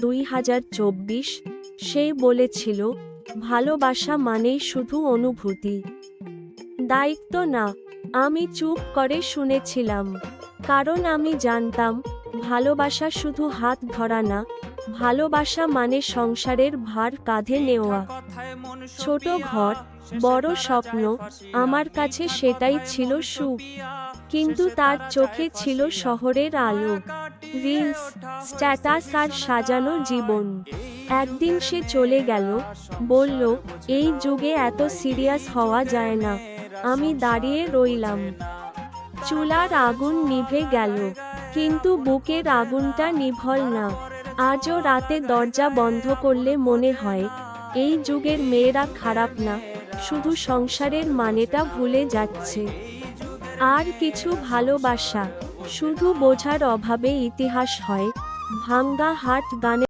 2024। সে বলেছিল, ভালোবাসা মানেই শুধু অনুভূতি, দায়িত্ব না। আমি চুপ করে শুনেছিলাম, কারণ আমি জানতাম ভালোবাসা শুধু হাত ধরা না, ভালোবাসা মানে সংসারের ভার কাঁধে নেওয়া। ছোট ঘর, বড় স্বপ্ন, আমার কাছে সেটাই ছিল সুখ। কিন্তু তার চোখে ছিল শহরের আলো, রিলস, স্ট্যাটাস আর সাজানো জীবন। একদিন সে চলে গেল, বলল, এই যুগে এত সিরিয়াস হওয়া যায় না। আমি দাঁড়িয়ে রইলাম। চুলার আগুন নিভে গেল, কিন্তু বুকের আগুনটা নিভল না। আজও রাতে দরজা বন্ধ করলে মনে হয়, এই যুগের মেয়েরা খারাপ না, শুধু সংসারের মানেটা ভুলে যাচ্ছে। আর কিছু ভালোবাসা শুধু বোঝার অভাবে ইতিহাস হয়। ভাঙ্গা হাট গানে